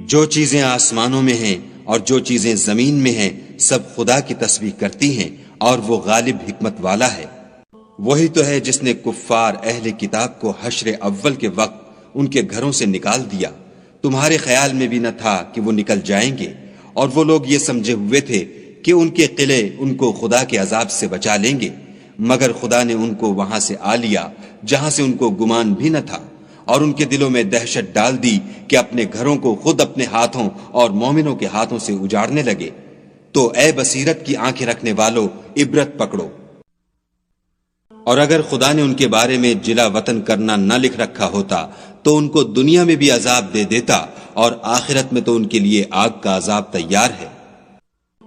جو چیزیں آسمانوں میں ہیں اور جو چیزیں زمین میں ہیں سب خدا کی تسبیح کرتی ہیں اور وہ غالب حکمت والا ہے۔ وہی تو ہے جس نے کفار اہل کتاب کو حشر اول کے وقت ان کے گھروں سے نکال دیا، تمہارے خیال میں بھی نہ تھا کہ وہ نکل جائیں گے، اور وہ لوگ یہ سمجھے ہوئے تھے کہ ان کے قلعے ان کو خدا کے عذاب سے بچا لیں گے، مگر خدا نے ان کو وہاں سے آ لیا جہاں سے ان کو گمان بھی نہ تھا، اور ان کے دلوں میں دہشت ڈال دی کہ اپنے گھروں کو خود اپنے ہاتھوں اور مومنوں کے ہاتھوں سے اجاڑنے لگے۔ تو اے بصیرت کی آنکھیں رکھنے والو، عبرت پکڑو۔ اور اگر خدا نے ان کے بارے میں جلا وطن کرنا نہ لکھ رکھا ہوتا تو ان کو دنیا میں بھی عذاب دے دیتا، اور آخرت میں تو ان کے لیے آگ کا عذاب تیار ہے۔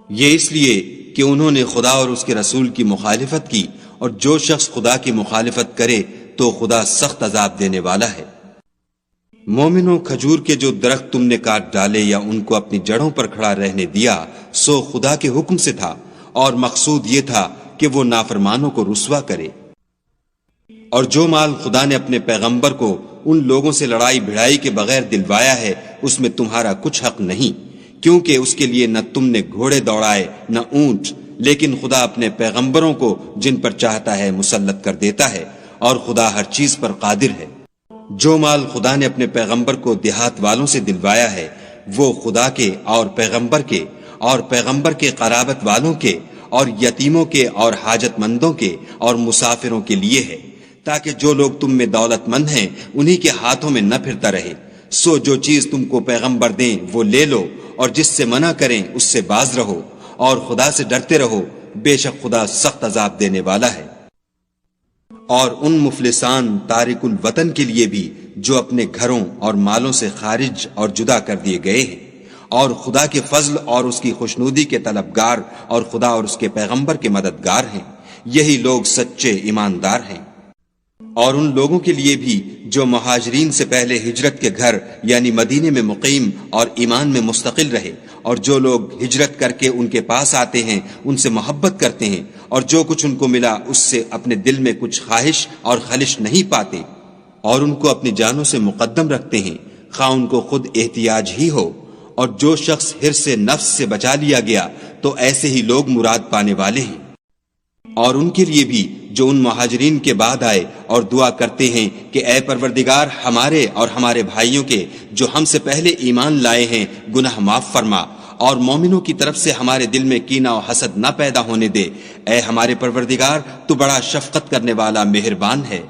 یہ اس لیے کہ انہوں نے خدا اور اس کے رسول کی مخالفت کی، اور جو شخص خدا کی مخالفت کرے تو خدا سخت عذاب دینے والا ہے۔ مومنوں، کھجور کے جو درخت تم نے کاٹ ڈالے یا ان کو اپنی جڑوں پر کھڑا رہنے دیا سو خدا کے حکم سے تھا، اور مقصود یہ تھا کہ وہ نافرمانوں کو رسوا کرے۔ اور جو مال خدا نے اپنے پیغمبر کو ان لوگوں سے لڑائی بھڑائی کے بغیر دلوایا ہے اس میں تمہارا کچھ حق نہیں، کیونکہ اس کے لیے نہ تم نے گھوڑے دوڑائے نہ اونٹ، لیکن خدا اپنے پیغمبروں کو جن پر چاہتا ہے مسلط کر دیتا ہے، اور خدا ہر چیز پر قادر ہے۔ جو مال خدا نے اپنے پیغمبر کو دیہات والوں سے دلوایا ہے وہ خدا کے اور پیغمبر کے قرابت والوں کے اور یتیموں کے اور حاجت مندوں کے اور مسافروں کے لیے ہے، تاکہ جو لوگ تم میں دولت مند ہیں انہی کے ہاتھوں میں نہ پھرتا رہے۔ سو جو چیز تم کو پیغمبر دیں وہ لے لو، اور جس سے منع کریں اس سے باز رہو، اور خدا سے ڈرتے رہو، بے شک خدا سخت عذاب دینے والا ہے۔ اور ان مفلسان تارک الوطن کے لیے بھی جو اپنے گھروں اور مالوں سے خارج اور جدا کر دیے گئے ہیں، اور خدا کے فضل اور اس کی خوشنودی کے طلبگار اور خدا اور اس کے پیغمبر کے مددگار ہیں، یہی لوگ سچے ایماندار ہیں۔ اور ان لوگوں کے لیے بھی جو مہاجرین سے پہلے ہجرت کے گھر یعنی مدینے میں مقیم اور ایمان میں مستقل رہے، اور جو لوگ ہجرت کر کے ان کے پاس آتے ہیں ان سے محبت کرتے ہیں، اور جو کچھ ان کو ملا اس سے اپنے دل میں کچھ خواہش اور خلش نہیں پاتے، اور ان کو اپنی جانوں سے مقدم رکھتے ہیں خواہ ان کو خود احتیاج ہی ہو، اور جو شخص حرص سے نفس سے بچا لیا گیا تو ایسے ہی لوگ مراد پانے والے ہیں۔ اور ان کے لیے بھی جو ان مہاجرین کے بعد آئے اور دعا کرتے ہیں کہ اے پروردگار ہمارے اور ہمارے بھائیوں کے جو ہم سے پہلے ایمان لائے ہیں گناہ معاف فرما، اور مومنوں کی طرف سے ہمارے دل میں کینہ و حسد نہ پیدا ہونے دے، اے ہمارے پروردگار تو بڑا شفقت کرنے والا مہربان ہے۔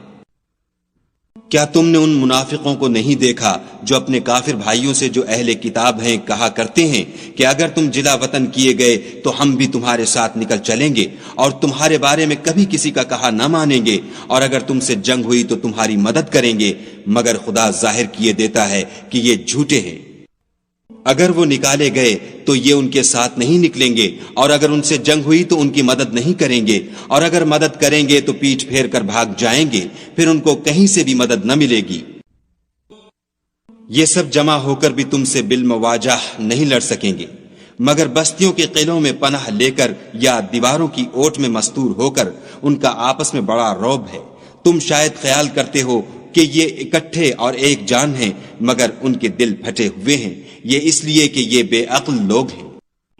کیا تم نے ان منافقوں کو نہیں دیکھا جو اپنے کافر بھائیوں سے جو اہل کتاب ہیں کہا کرتے ہیں کہ اگر تم جلا وطن کیے گئے تو ہم بھی تمہارے ساتھ نکل چلیں گے، اور تمہارے بارے میں کبھی کسی کا کہا نہ مانیں گے، اور اگر تم سے جنگ ہوئی تو تمہاری مدد کریں گے، مگر خدا ظاہر کیے دیتا ہے کہ یہ جھوٹے ہیں۔ اگر وہ نکالے گئے تو یہ ان کے ساتھ نہیں نکلیں گے، اور اگر ان سے جنگ ہوئی تو ان کی مدد نہیں کریں گے، اور اگر مدد کریں گے تو پیٹھ پھیر کر بھاگ جائیں گے، پھر ان کو کہیں سے بھی مدد نہ ملے گی۔ یہ سب جمع ہو کر بھی تم سے بالمواجہ نہیں لڑ سکیں گے، مگر بستیوں کے قلعوں میں پناہ لے کر یا دیواروں کی اوٹ میں مستور ہو کر ان کا آپس میں بڑا رعب ہے۔ تم شاید خیال کرتے ہو کہ یہ اکٹھے اور ایک جان ہیں، مگر ان کے دل پھٹے ہوئے ہیں، یہ اس لیے کہ یہ بے عقل لوگ ہیں۔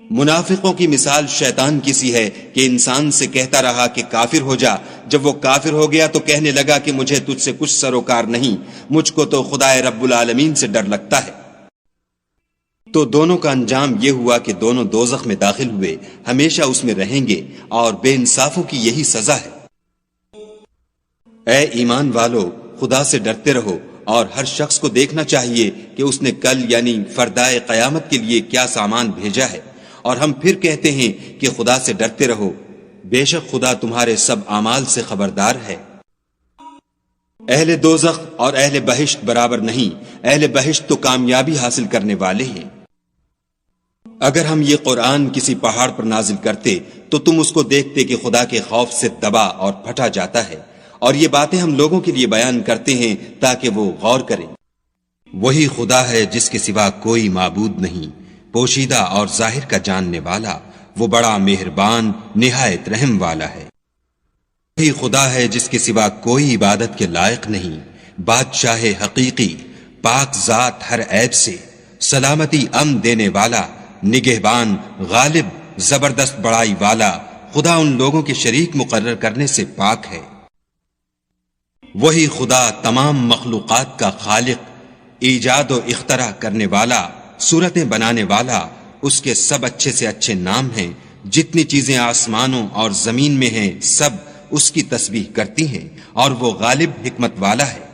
منافقوں کی مثال شیطان کی سی ہے کہ انسان سے کہتا رہا کہ کافر ہو جا، جب وہ کافر ہو گیا تو کہنے لگا کہ مجھے تجھ سے کچھ سروکار نہیں، مجھ کو تو خدا رب العالمین سے ڈر لگتا ہے۔ تو دونوں کا انجام یہ ہوا کہ دونوں دوزخ میں داخل ہوئے، ہمیشہ اس میں رہیں گے، اور بے انصافوں کی یہی سزا ہے۔ اے ایمان والو، خدا سے ڈرتے رہو، اور ہر شخص کو دیکھنا چاہیے کہ اس نے کل یعنی فردائے قیامت کے لیے کیا سامان بھیجا ہے، اور ہم پھر کہتے ہیں کہ خدا سے ڈرتے رہو، بے شک خدا تمہارے سب اعمال سے خبردار ہے۔ اہل دوزخ اور اہل بہشت برابر نہیں، اہل بہشت تو کامیابی حاصل کرنے والے ہیں۔ اگر ہم یہ قرآن کسی پہاڑ پر نازل کرتے تو تم اس کو دیکھتے کہ خدا کے خوف سے دبا اور پھٹا جاتا ہے، اور یہ باتیں ہم لوگوں کے لیے بیان کرتے ہیں تاکہ وہ غور کریں۔ وہی خدا ہے جس کے سوا کوئی معبود نہیں، پوشیدہ اور ظاہر کا جاننے والا، وہ بڑا مہربان نہایت رحم والا ہے۔ وہی خدا ہے جس کے سوا کوئی عبادت کے لائق نہیں، بادشاہ حقیقی، پاک ذات ہر عیب سے، سلامتی امن دینے والا، نگہبان، غالب، زبردست بڑائی والا، خدا ان لوگوں کے شریک مقرر کرنے سے پاک ہے۔ وہی خدا تمام مخلوقات کا خالق، ایجاد و اختراع کرنے والا، صورتیں بنانے والا، اس کے سب اچھے سے اچھے نام ہیں۔ جتنی چیزیں آسمانوں اور زمین میں ہیں سب اس کی تسبیح کرتی ہیں، اور وہ غالب حکمت والا ہے۔